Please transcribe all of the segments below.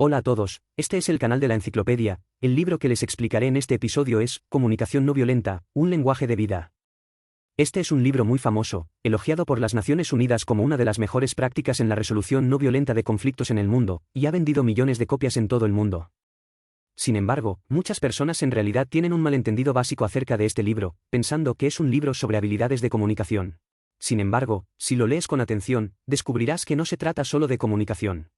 Hola a todos, este es el canal de la enciclopedia. El libro que les explicaré en este episodio es Comunicación no violenta, un lenguaje de vida. Este es un libro muy famoso, elogiado por las Naciones Unidas como una de las mejores prácticas en la resolución no violenta de conflictos en el mundo, y ha vendido millones de copias en todo el mundo. Sin embargo, muchas personas en realidad tienen un malentendido básico acerca de este libro, pensando que es un libro sobre habilidades de comunicación. Sin embargo, si lo lees con atención, descubrirás que no se trata solo de comunicación.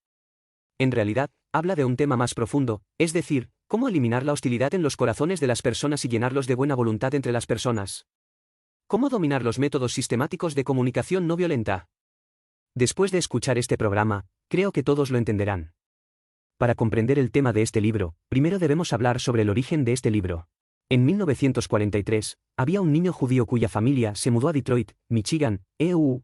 En realidad, habla de un tema más profundo, es decir, cómo eliminar la hostilidad en los corazones de las personas y llenarlos de buena voluntad entre las personas. ¿Cómo dominar los métodos sistemáticos de comunicación no violenta? Después de escuchar este programa, creo que todos lo entenderán. Para comprender el tema de este libro, primero debemos hablar sobre el origen de este libro. En 1943, había un niño judío cuya familia se mudó a Detroit, Michigan, EU.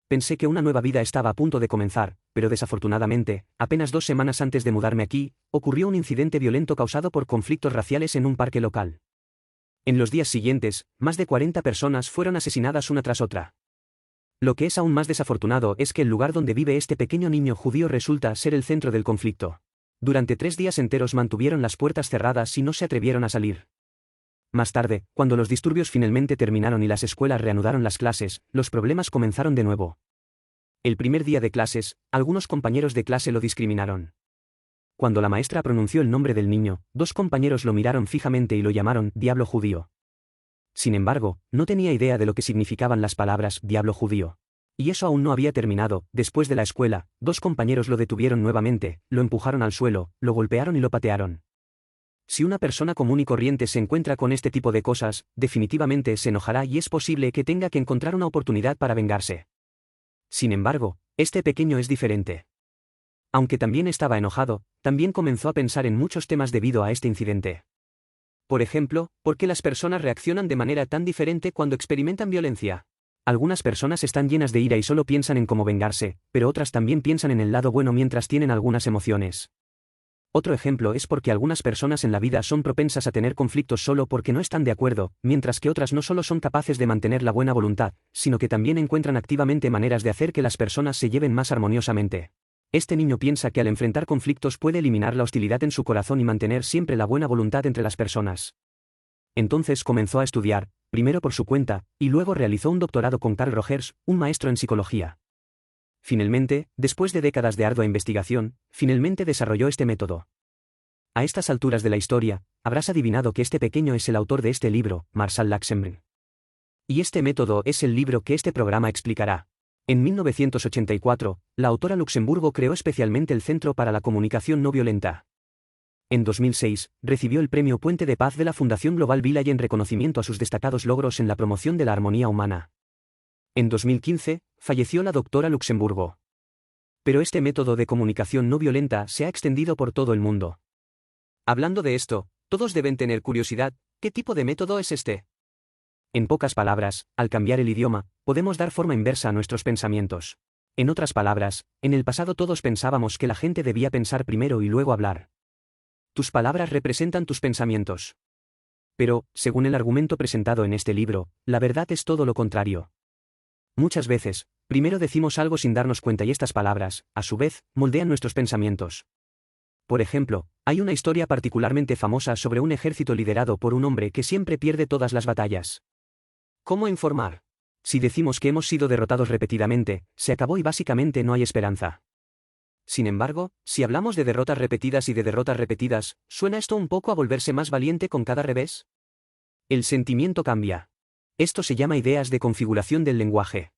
Pensé que una nueva vida estaba a punto de comenzar, pero desafortunadamente, apenas 2 semanas antes de mudarme aquí, ocurrió un incidente violento causado por conflictos raciales en un parque local. En los días siguientes, más de 40 personas fueron asesinadas una tras otra. Lo que es aún más desafortunado es que el lugar donde vive este pequeño niño judío resulta ser el centro del conflicto. Durante 3 días enteros mantuvieron las puertas cerradas y no se atrevieron a salir. Más tarde, cuando los disturbios finalmente terminaron y las escuelas reanudaron las clases, los problemas comenzaron de nuevo. El primer día de clases, algunos compañeros de clase lo discriminaron. Cuando la maestra pronunció el nombre del niño, 2 compañeros lo miraron fijamente y lo llamaron «diablo judío». Sin embargo, no tenía idea de lo que significaban las palabras «diablo judío». Y eso aún no había terminado. Después de la escuela, 2 compañeros lo detuvieron nuevamente, lo empujaron al suelo, lo golpearon y lo patearon. Si una persona común y corriente se encuentra con este tipo de cosas, definitivamente se enojará y es posible que tenga que encontrar una oportunidad para vengarse. Sin embargo, este pequeño es diferente. Aunque también estaba enojado, también comenzó a pensar en muchos temas debido a este incidente. Por ejemplo, ¿por qué las personas reaccionan de manera tan diferente cuando experimentan violencia? Algunas personas están llenas de ira y solo piensan en cómo vengarse, pero otras también piensan en el lado bueno mientras tienen algunas emociones. Otro ejemplo es porque algunas personas en la vida son propensas a tener conflictos solo porque no están de acuerdo, mientras que otras no solo son capaces de mantener la buena voluntad, sino que también encuentran activamente maneras de hacer que las personas se lleven más armoniosamente. Este niño piensa que al enfrentar conflictos puede eliminar la hostilidad en su corazón y mantener siempre la buena voluntad entre las personas. Entonces comenzó a estudiar, primero por su cuenta, y luego realizó un doctorado con Carl Rogers, un maestro en psicología. Finalmente, después de décadas de ardua investigación, finalmente desarrolló este método. A estas alturas de la historia, habrás adivinado que este pequeño es el autor de este libro, Marshall Luxemburg. Y este método es el libro que este programa explicará. En 1984, la autora Luxemburgo creó especialmente el Centro para la Comunicación No Violenta. En 2006, recibió el Premio Puente de Paz de la Fundación Global Village en reconocimiento a sus destacados logros en la promoción de la armonía humana. En 2015, falleció la doctora Luxemburgo. Pero este método de comunicación no violenta se ha extendido por todo el mundo. Hablando de esto, todos deben tener curiosidad, ¿qué tipo de método es este? En pocas palabras, al cambiar el idioma, podemos dar forma inversa a nuestros pensamientos. En otras palabras, en el pasado todos pensábamos que la gente debía pensar primero y luego hablar. Tus palabras representan tus pensamientos. Pero, según el argumento presentado en este libro, la verdad es todo lo contrario. Muchas veces, primero decimos algo sin darnos cuenta y estas palabras, a su vez, moldean nuestros pensamientos. Por ejemplo, hay una historia particularmente famosa sobre un ejército liderado por un hombre que siempre pierde todas las batallas. ¿Cómo informar? Si decimos que hemos sido derrotados repetidamente, se acabó y básicamente no hay esperanza. Sin embargo, si hablamos de derrotas repetidas y de derrotas repetidas, ¿suena esto un poco a volverse más valiente con cada revés? El sentimiento cambia. Esto se llama ideas de configuración del lenguaje.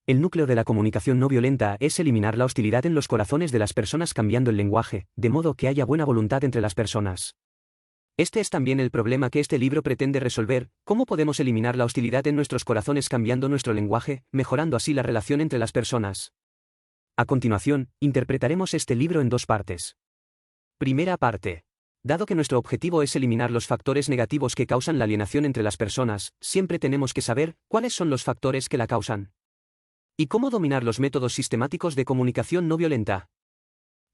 El núcleo de la comunicación no violenta es eliminar la hostilidad en los corazones de las personas cambiando el lenguaje, de modo que haya buena voluntad entre las personas. Este es también el problema que este libro pretende resolver: ¿cómo podemos eliminar la hostilidad en nuestros corazones cambiando nuestro lenguaje, mejorando así la relación entre las personas? A continuación, interpretaremos este libro en 2 partes. Primera parte. Dado que nuestro objetivo es eliminar los factores negativos que causan la alienación entre las personas, siempre tenemos que saber cuáles son los factores que la causan. ¿Y cómo dominar los métodos sistemáticos de comunicación no violenta?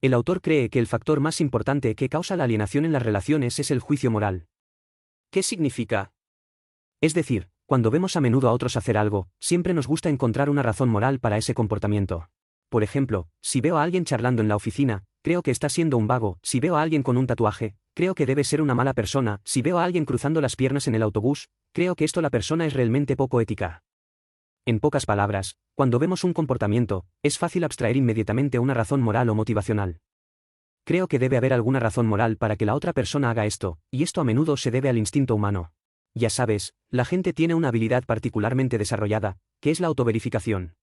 El autor cree que el factor más importante que causa la alienación en las relaciones es el juicio moral. ¿Qué significa? Es decir, cuando vemos a menudo a otros hacer algo, siempre nos gusta encontrar una razón moral para ese comportamiento. Por ejemplo, si veo a alguien charlando en la oficina, creo que está siendo un vago. Si veo a alguien con un tatuaje, creo que debe ser una mala persona. Si veo a alguien cruzando las piernas en el autobús, creo que la persona es realmente poco ética. En pocas palabras, cuando vemos un comportamiento, es fácil abstraer inmediatamente una razón moral o motivacional. Creo que debe haber alguna razón moral para que la otra persona haga esto, y esto a menudo se debe al instinto humano. Ya sabes, la gente tiene una habilidad particularmente desarrollada, que es la autoverificación.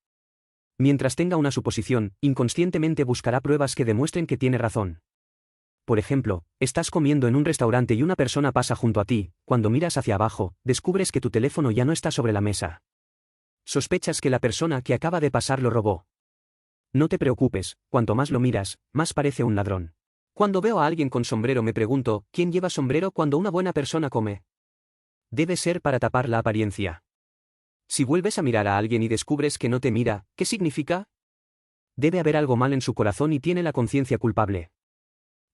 Mientras tenga una suposición, inconscientemente buscará pruebas que demuestren que tiene razón. Por ejemplo, estás comiendo en un restaurante y una persona pasa junto a ti, cuando miras hacia abajo, descubres que tu teléfono ya no está sobre la mesa. Sospechas que la persona que acaba de pasar lo robó. No te preocupes, cuanto más lo miras, más parece un ladrón. Cuando veo a alguien con sombrero me pregunto, ¿quién lleva sombrero cuando una buena persona come? Debe ser para tapar la apariencia. Si vuelves a mirar a alguien y descubres que no te mira, ¿qué significa? Debe haber algo mal en su corazón y tiene la conciencia culpable.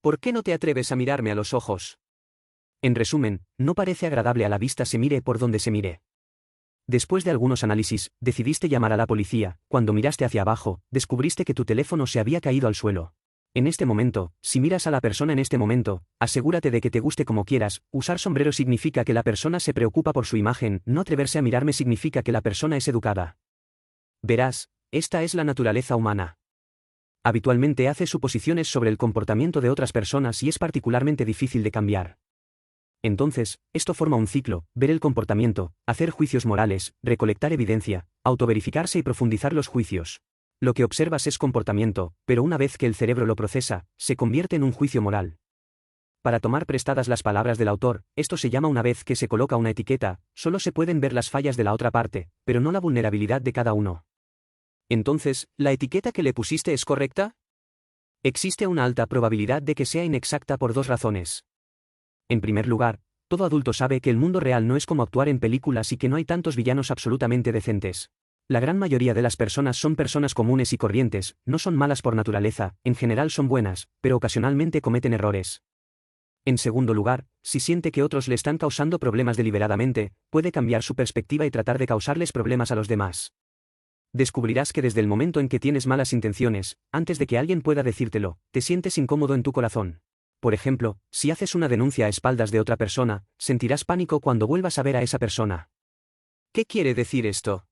¿Por qué no te atreves a mirarme a los ojos? En resumen, no parece agradable a la vista se mire por donde se mire. Después de algunos análisis, decidiste llamar a la policía. Cuando miraste hacia abajo, descubriste que tu teléfono se había caído al suelo. En este momento, si miras a la persona en este momento, asegúrate de que te guste como quieras. Usar sombrero significa que la persona se preocupa por su imagen, no atreverse a mirarme significa que la persona es educada. Verás, esta es la naturaleza humana. Habitualmente hace suposiciones sobre el comportamiento de otras personas y es particularmente difícil de cambiar. Entonces, esto forma un ciclo: ver el comportamiento, hacer juicios morales, recolectar evidencia, autoverificarse y profundizar los juicios. Lo que observas es comportamiento, pero una vez que el cerebro lo procesa, se convierte en un juicio moral. Para tomar prestadas las palabras del autor, esto se llama una vez que se coloca una etiqueta, solo se pueden ver las fallas de la otra parte, pero no la vulnerabilidad de cada uno. Entonces, ¿la etiqueta que le pusiste es correcta? Existe una alta probabilidad de que sea inexacta por dos razones. En primer lugar, todo adulto sabe que el mundo real no es como actuar en películas y que no hay tantos villanos absolutamente decentes. La gran mayoría de las personas son personas comunes y corrientes, no son malas por naturaleza, en general son buenas, pero ocasionalmente cometen errores. En segundo lugar, si siente que otros le están causando problemas deliberadamente, puede cambiar su perspectiva y tratar de causarles problemas a los demás. Descubrirás que desde el momento en que tienes malas intenciones, antes de que alguien pueda decírtelo, te sientes incómodo en tu corazón. Por ejemplo, si haces una denuncia a espaldas de otra persona, sentirás pánico cuando vuelvas a ver a esa persona. ¿Qué quiere decir esto?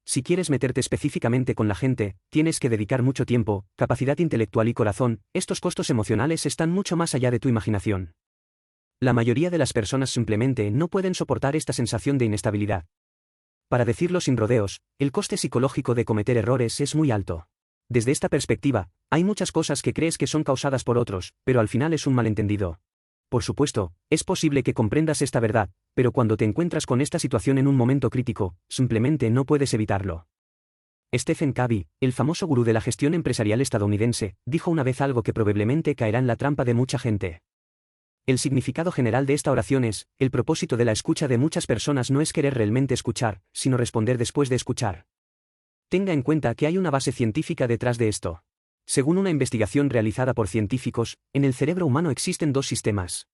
Si quieres meterte específicamente con la gente, tienes que dedicar mucho tiempo, capacidad intelectual y corazón. Estos costos emocionales están mucho más allá de tu imaginación. La mayoría de las personas simplemente no pueden soportar esta sensación de inestabilidad. Para decirlo sin rodeos, el coste psicológico de cometer errores es muy alto. Desde esta perspectiva, hay muchas cosas que crees que son causadas por otros, pero al final es un malentendido. Por supuesto, es posible que comprendas esta verdad, pero cuando te encuentras con esta situación en un momento crítico, simplemente no puedes evitarlo. Stephen Covey, el famoso gurú de la gestión empresarial estadounidense, dijo una vez algo que probablemente caerá en la trampa de mucha gente. El significado general de esta oración es: el propósito de la escucha de muchas personas no es querer realmente escuchar, sino responder después de escuchar. Tenga en cuenta que hay una base científica detrás de esto. Según una investigación realizada por científicos, en el cerebro humano existen dos sistemas.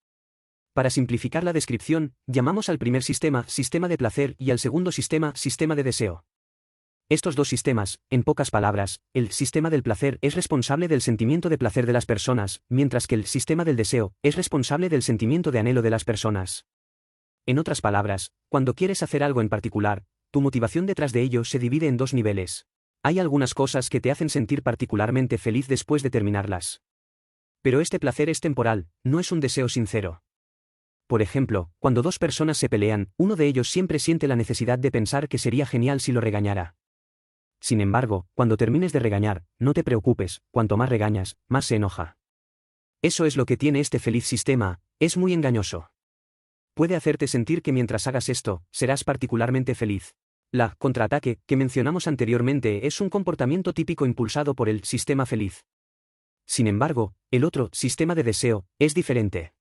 Para simplificar la descripción, llamamos al primer sistema sistema de placer y al segundo sistema sistema de deseo. Estos dos sistemas, en pocas palabras, el sistema del placer es responsable del sentimiento de placer de las personas, mientras que el sistema del deseo es responsable del sentimiento de anhelo de las personas. En otras palabras, cuando quieres hacer algo en particular, tu motivación detrás de ello se divide en dos niveles. Hay algunas cosas que te hacen sentir particularmente feliz después de terminarlas. Pero este placer es temporal, no es un deseo sincero. Por ejemplo, cuando dos personas se pelean, uno de ellos siempre siente la necesidad de pensar que sería genial si lo regañara. Sin embargo, cuando termines de regañar, no te preocupes, cuanto más regañas, más se enoja. Eso es lo que tiene este feliz sistema, es muy engañoso. Puede hacerte sentir que mientras hagas esto, serás particularmente feliz. La contraataque que mencionamos anteriormente es un comportamiento típico impulsado por el sistema feliz. Sin embargo, el otro sistema de deseo es diferente.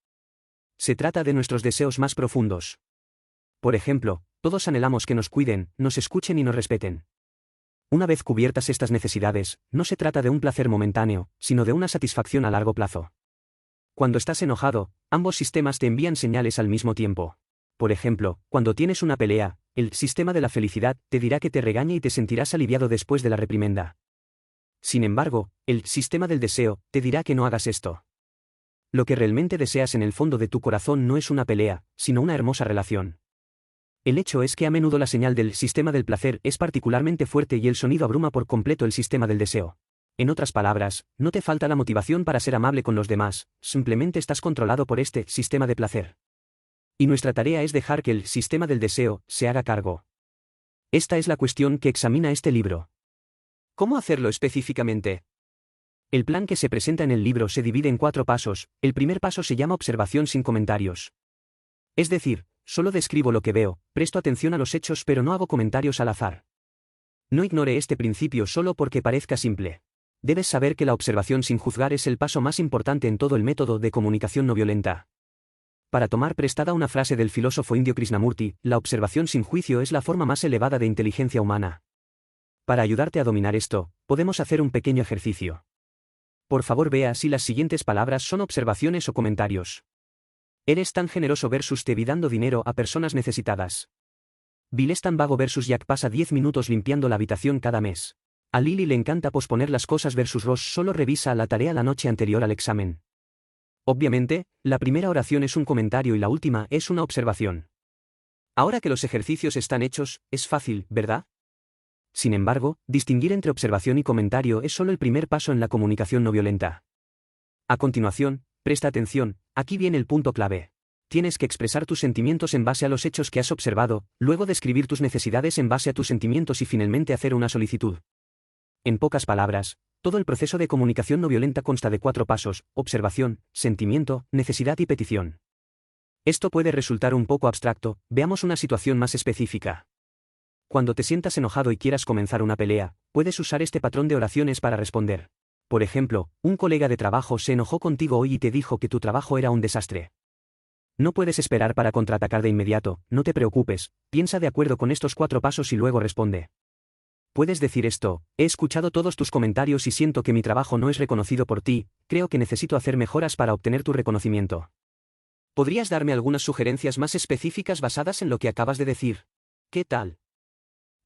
Se trata de nuestros deseos más profundos. Por ejemplo, todos anhelamos que nos cuiden, nos escuchen y nos respeten. Una vez cubiertas estas necesidades, no se trata de un placer momentáneo, sino de una satisfacción a largo plazo. Cuando estás enojado, ambos sistemas te envían señales al mismo tiempo. Por ejemplo, cuando tienes una pelea, el sistema de la felicidad te dirá que te regañe y te sentirás aliviado después de la reprimenda. Sin embargo, el sistema del deseo te dirá que no hagas esto. Lo que realmente deseas en el fondo de tu corazón no es una pelea, sino una hermosa relación. El hecho es que a menudo la señal del sistema del placer es particularmente fuerte y el sonido abruma por completo el sistema del deseo. En otras palabras, no te falta la motivación para ser amable con los demás, simplemente estás controlado por este sistema de placer. Y nuestra tarea es dejar que el sistema del deseo se haga cargo. Esta es la cuestión que examina este libro. ¿Cómo hacerlo específicamente? El plan que se presenta en el libro se divide en 4 pasos. El primer paso se llama observación sin comentarios. Es decir, solo describo lo que veo, presto atención a los hechos pero no hago comentarios al azar. No ignore este principio solo porque parezca simple. Debes saber que la observación sin juzgar es el paso más importante en todo el método de comunicación no violenta. Para tomar prestada una frase del filósofo indio Krishnamurti, la observación sin juicio es la forma más elevada de inteligencia humana. Para ayudarte a dominar esto, podemos hacer un pequeño ejercicio. Por favor vea si las siguientes palabras son observaciones o comentarios. Eres tan generoso versus te vi dando dinero a personas necesitadas. Bill es tan vago versus Jack pasa 10 minutos limpiando la habitación cada mes. A Lily le encanta posponer las cosas versus Ross solo revisa la tarea la noche anterior al examen. Obviamente, la primera oración es un comentario y la última es una observación. Ahora que los ejercicios están hechos, es fácil, ¿verdad? Sin embargo, distinguir entre observación y comentario es solo el primer paso en la comunicación no violenta. A continuación, presta atención, aquí viene el punto clave. Tienes que expresar tus sentimientos en base a los hechos que has observado, luego describir tus necesidades en base a tus sentimientos y finalmente hacer una solicitud. En pocas palabras, todo el proceso de comunicación no violenta consta de 4 pasos: observación, sentimiento, necesidad y petición. Esto puede resultar un poco abstracto, veamos una situación más específica. Cuando te sientas enojado y quieras comenzar una pelea, puedes usar este patrón de oraciones para responder. Por ejemplo, un colega de trabajo se enojó contigo hoy y te dijo que tu trabajo era un desastre. No puedes esperar para contraatacar de inmediato, no te preocupes, piensa de acuerdo con estos 4 pasos y luego responde. Puedes decir esto: he escuchado todos tus comentarios y siento que mi trabajo no es reconocido por ti, creo que necesito hacer mejoras para obtener tu reconocimiento. ¿Podrías darme algunas sugerencias más específicas basadas en lo que acabas de decir? ¿Qué tal?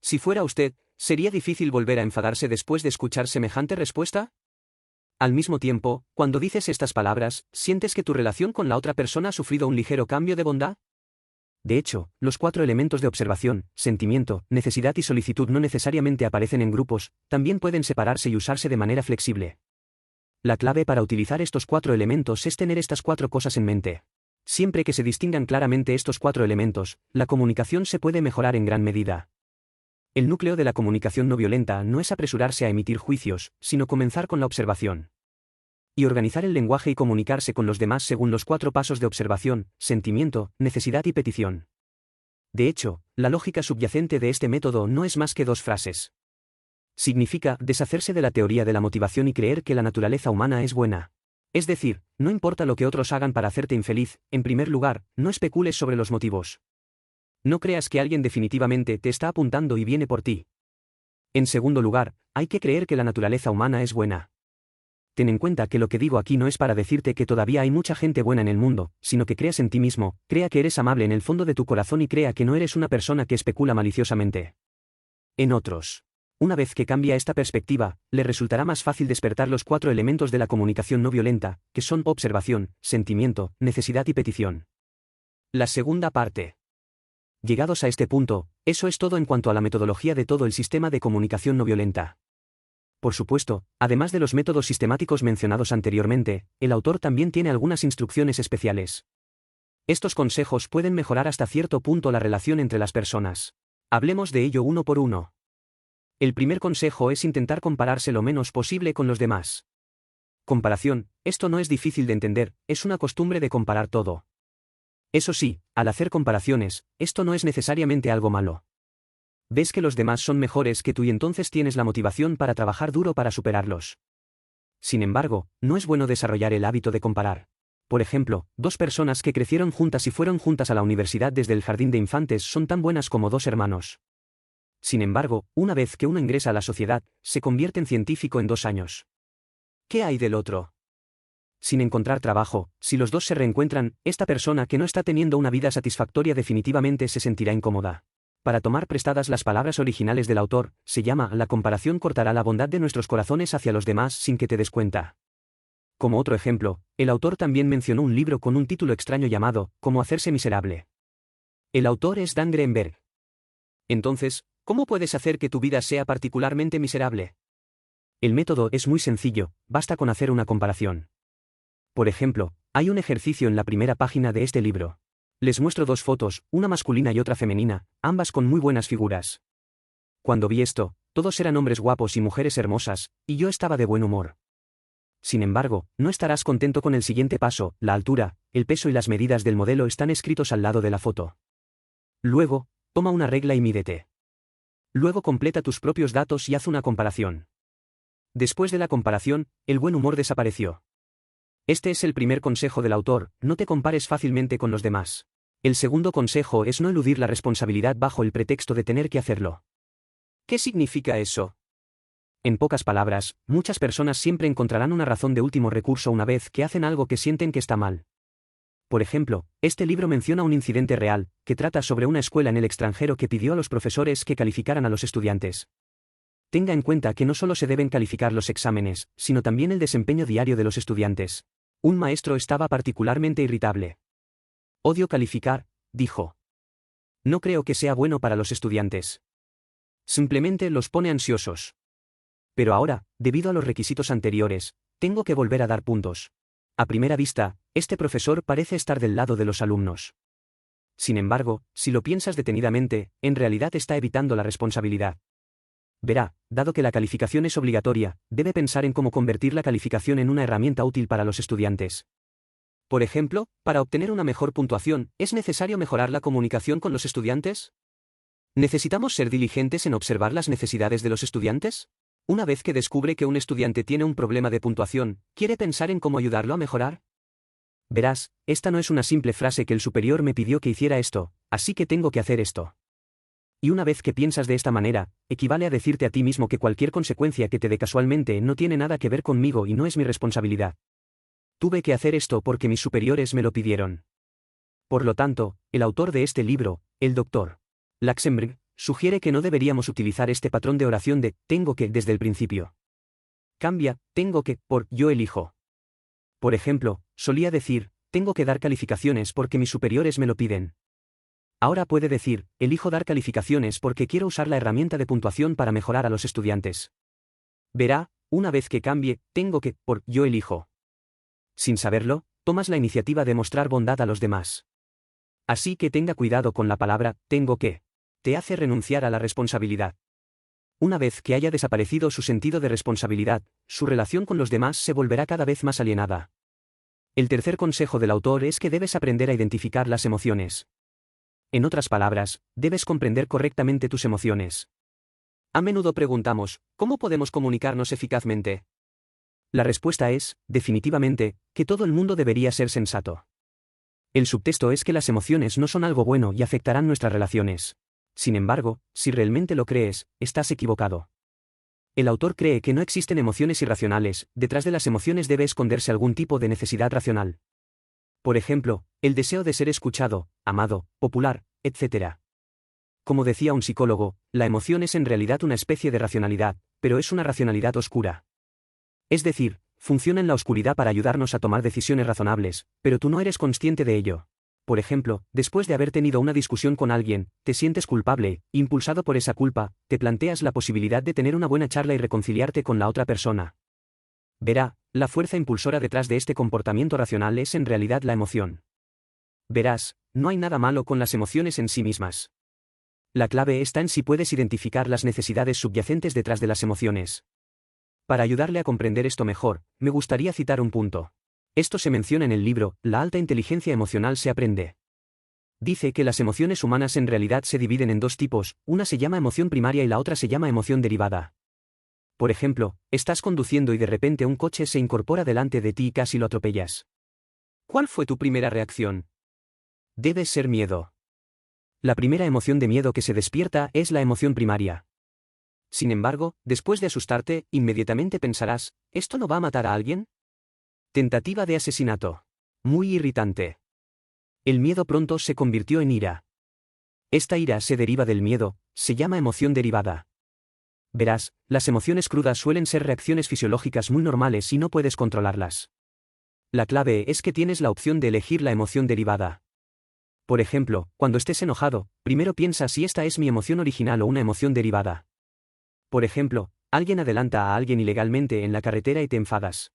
Si fuera usted, ¿sería difícil volver a enfadarse después de escuchar semejante respuesta? Al mismo tiempo, cuando dices estas palabras, ¿sientes que tu relación con la otra persona ha sufrido un ligero cambio de bondad? De hecho, los 4 elementos de observación, sentimiento, necesidad y solicitud no necesariamente aparecen en grupos, también pueden separarse y usarse de manera flexible. La clave para utilizar estos 4 elementos es tener estas 4 cosas en mente. Siempre que se distingan claramente estos 4 elementos, la comunicación se puede mejorar en gran medida. El núcleo de la comunicación no violenta no es apresurarse a emitir juicios, sino comenzar con la observación. Y organizar el lenguaje y comunicarse con los demás según los 4 pasos de observación, sentimiento, necesidad y petición. De hecho, la lógica subyacente de este método no es más que 2 frases. Significa deshacerse de la teoría de la motivación y creer que la naturaleza humana es buena. Es decir, no importa lo que otros hagan para hacerte infeliz, en primer lugar, no especules sobre los motivos. No creas que alguien definitivamente te está apuntando y viene por ti. En segundo lugar, hay que creer que la naturaleza humana es buena. Ten en cuenta que lo que digo aquí no es para decirte que todavía hay mucha gente buena en el mundo, sino que creas en ti mismo, crea que eres amable en el fondo de tu corazón y crea que no eres una persona que especula maliciosamente en otros. Una vez que cambia esta perspectiva, le resultará más fácil despertar los 4 elementos de la comunicación no violenta, que son observación, sentimiento, necesidad y petición. La segunda parte. Llegados a este punto, eso es todo en cuanto a la metodología de todo el sistema de comunicación no violenta. Por supuesto, además de los métodos sistemáticos mencionados anteriormente, el autor también tiene algunas instrucciones especiales. Estos consejos pueden mejorar hasta cierto punto la relación entre las personas. Hablemos de ello uno por uno. El primer consejo es intentar compararse lo menos posible con los demás. Comparación, esto no es difícil de entender, es una costumbre de comparar todo. Eso sí, al hacer comparaciones, esto no es necesariamente algo malo. Ves que los demás son mejores que tú y entonces tienes la motivación para trabajar duro para superarlos. Sin embargo, no es bueno desarrollar el hábito de comparar. Por ejemplo, 2 personas que crecieron juntas y fueron juntas a la universidad desde el jardín de infantes son tan buenas como 2 hermanos. Sin embargo, una vez que uno ingresa a la sociedad, se convierte en científico en 2 años. ¿Qué hay del otro? Sin encontrar trabajo, si los 2 se reencuentran, esta persona que no está teniendo una vida satisfactoria definitivamente se sentirá incómoda. para tomar prestadas las palabras originales del autor, se llama La comparación cortará la bondad de nuestros corazones hacia los demás sin que te des cuenta. Como otro ejemplo, el autor también mencionó un libro con un título extraño llamado Cómo hacerse miserable. El autor es Dan Greenberg. Entonces, ¿cómo puedes hacer que tu vida sea particularmente miserable? El método es muy sencillo, basta con hacer una comparación. Por ejemplo, hay un ejercicio en la primera página de este libro. Les muestro dos fotos, una masculina y otra femenina, ambas con muy buenas figuras. Cuando vi esto, todos eran hombres guapos y mujeres hermosas, y yo estaba de buen humor. Sin embargo, no estarás contento con el siguiente paso, la altura, el peso y las medidas del modelo están escritos al lado de la foto. Luego, toma una regla y mídete. Luego completa tus propios datos y haz una comparación. Después de la comparación, el buen humor desapareció. Este es el primer consejo del autor, no te compares fácilmente con los demás. El segundo consejo es no eludir la responsabilidad bajo el pretexto de tener que hacerlo. ¿Qué significa eso? En pocas palabras, muchas personas siempre encontrarán una razón de último recurso una vez que hacen algo que sienten que está mal. Por ejemplo, este libro menciona un incidente real, que trata sobre una escuela en el extranjero que pidió a los profesores que calificaran a los estudiantes. Tenga en cuenta que no solo se deben calificar los exámenes, sino también el desempeño diario de los estudiantes. Un maestro estaba particularmente irritable. Odio calificar, dijo. No creo que sea bueno para los estudiantes. Simplemente los pone ansiosos. Pero ahora, debido a los requisitos anteriores, tengo que volver a dar puntos. A primera vista, este profesor parece estar del lado de los alumnos. Sin embargo, si lo piensas detenidamente, en realidad está evitando la responsabilidad. Verá, dado que la calificación es obligatoria, debe pensar en cómo convertir la calificación en una herramienta útil para los estudiantes. Por ejemplo, para obtener una mejor puntuación, ¿es necesario mejorar la comunicación con los estudiantes? ¿Necesitamos ser diligentes en observar las necesidades de los estudiantes? Una vez que descubre que un estudiante tiene un problema de puntuación, ¿quiere pensar en cómo ayudarlo a mejorar? Verás, esta no es una simple frase que el superior me pidió que hiciera esto, así que tengo que hacer esto. Y una vez que piensas de esta manera, equivale a decirte a ti mismo que cualquier consecuencia que te dé casualmente no tiene nada que ver conmigo y no es mi responsabilidad. Tuve que hacer esto porque mis superiores me lo pidieron. Por lo tanto, el autor de este libro, el Dr. Laxenberg, sugiere que no deberíamos utilizar este patrón de oración de tengo que desde el principio. Cambia tengo que por yo elijo. Por ejemplo, solía decir, tengo que dar calificaciones porque mis superiores me lo piden. Ahora puede decir, elijo dar calificaciones porque quiero usar la herramienta de puntuación para mejorar a los estudiantes. Verá, una vez que cambie, tengo que por yo elijo. Sin saberlo, tomas la iniciativa de mostrar bondad a los demás. Así que tenga cuidado con la palabra tengo que. Te hace renunciar a la responsabilidad. Una vez que haya desaparecido su sentido de responsabilidad, su relación con los demás se volverá cada vez más alienada. El tercer consejo del autor es que debes aprender a identificar las emociones. En otras palabras, debes comprender correctamente tus emociones. A menudo preguntamos, ¿cómo podemos comunicarnos eficazmente? La respuesta es, definitivamente, que todo el mundo debería ser sensato. El subtexto es que las emociones no son algo bueno y afectarán nuestras relaciones. Sin embargo, si realmente lo crees, estás equivocado. El autor cree que no existen emociones irracionales, detrás de las emociones debe esconderse algún tipo de necesidad racional. Por ejemplo, el deseo de ser escuchado, amado, popular, etc. Como decía un psicólogo, la emoción es en realidad una especie de racionalidad, pero es una racionalidad oscura. Es decir, funciona en la oscuridad para ayudarnos a tomar decisiones razonables, pero tú no eres consciente de ello. Por ejemplo, después de haber tenido una discusión con alguien, te sientes culpable, impulsado por esa culpa, te planteas la posibilidad de tener una buena charla y reconciliarte con la otra persona. Verá, la fuerza impulsora detrás de este comportamiento racional es en realidad la emoción. Verás, no hay nada malo con las emociones en sí mismas. La clave está en si puedes identificar las necesidades subyacentes detrás de las emociones. Para ayudarle a comprender esto mejor, me gustaría citar un punto. Esto se menciona en el libro, La alta inteligencia emocional se aprende. Dice que las emociones humanas en realidad se dividen en dos tipos, una se llama emoción primaria y la otra se llama emoción derivada. Por ejemplo, estás conduciendo y de repente un coche se incorpora delante de ti y casi lo atropellas. ¿Cuál fue tu primera reacción? Debe ser miedo. La primera emoción de miedo que se despierta es la emoción primaria. Sin embargo, después de asustarte, inmediatamente pensarás, ¿esto no va a matar a alguien? Tentativa de asesinato. Muy irritante. El miedo pronto se convirtió en ira. Esta ira se deriva del miedo, se llama emoción derivada. Verás, las emociones crudas suelen ser reacciones fisiológicas muy normales y no puedes controlarlas. La clave es que tienes la opción de elegir la emoción derivada. Por ejemplo, cuando estés enojado, primero piensa si esta es mi emoción original o una emoción derivada. Por ejemplo, alguien adelanta a alguien ilegalmente en la carretera y te enfadas.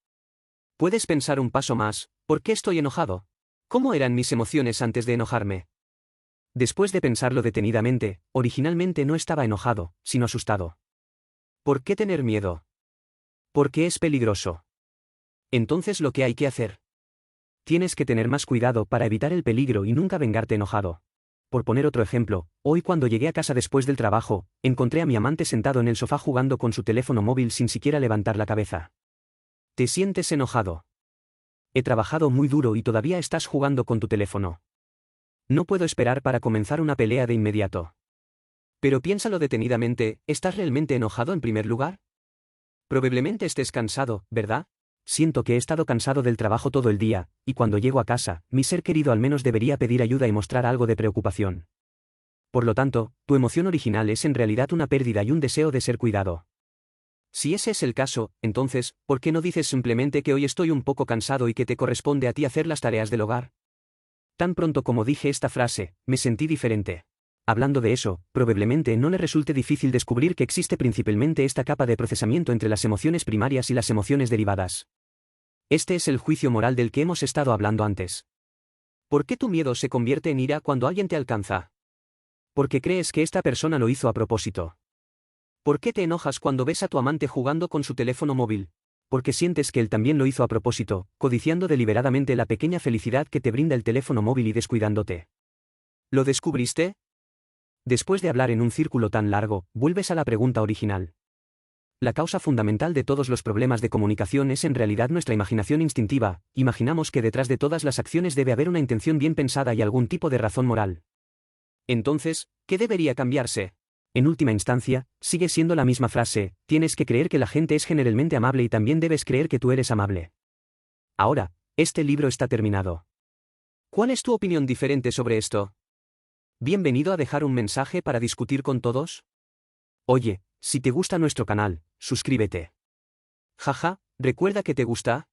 Puedes pensar un paso más: ¿por qué estoy enojado? ¿Cómo eran mis emociones antes de enojarme? Después de pensarlo detenidamente, originalmente no estaba enojado, sino asustado. ¿Por qué tener miedo? Porque es peligroso. Entonces, ¿lo que hay que hacer? Tienes que tener más cuidado para evitar el peligro y nunca vengarte enojado. Por poner otro ejemplo, hoy cuando llegué a casa después del trabajo, encontré a mi amante sentado en el sofá jugando con su teléfono móvil sin siquiera levantar la cabeza. ¿Te sientes enojado? He trabajado muy duro y todavía estás jugando con tu teléfono. No puedo esperar para comenzar una pelea de inmediato. Pero piénsalo detenidamente: ¿estás realmente enojado en primer lugar? Probablemente estés cansado, ¿verdad? Siento que he estado cansado del trabajo todo el día, y cuando llego a casa, mi ser querido al menos debería pedir ayuda y mostrar algo de preocupación. Por lo tanto, tu emoción original es en realidad una pérdida y un deseo de ser cuidado. Si ese es el caso, entonces, ¿por qué no dices simplemente que hoy estoy un poco cansado y que te corresponde a ti hacer las tareas del hogar? Tan pronto como dije esta frase, me sentí diferente. Hablando de eso, probablemente no le resulte difícil descubrir que existe principalmente esta capa de procesamiento entre las emociones primarias y las emociones derivadas. Este es el juicio moral del que hemos estado hablando antes. ¿Por qué tu miedo se convierte en ira cuando alguien te alcanza? Porque crees que esta persona lo hizo a propósito. ¿Por qué te enojas cuando ves a tu amante jugando con su teléfono móvil? Porque sientes que él también lo hizo a propósito, codiciando deliberadamente la pequeña felicidad que te brinda el teléfono móvil y descuidándote. ¿Lo descubriste? Después de hablar en un círculo tan largo, vuelves a la pregunta original. La causa fundamental de todos los problemas de comunicación es en realidad nuestra imaginación instintiva. Imaginamos que detrás de todas las acciones debe haber una intención bien pensada y algún tipo de razón moral. Entonces, ¿qué debería cambiarse? En última instancia, sigue siendo la misma frase: tienes que creer que la gente es generalmente amable y también debes creer que tú eres amable. Ahora, este libro está terminado. ¿Cuál es tu opinión diferente sobre esto? Bienvenido a dejar un mensaje para discutir con todos. Oye, si te gusta nuestro canal, suscríbete. Jaja, ¿recuerda que te gusta?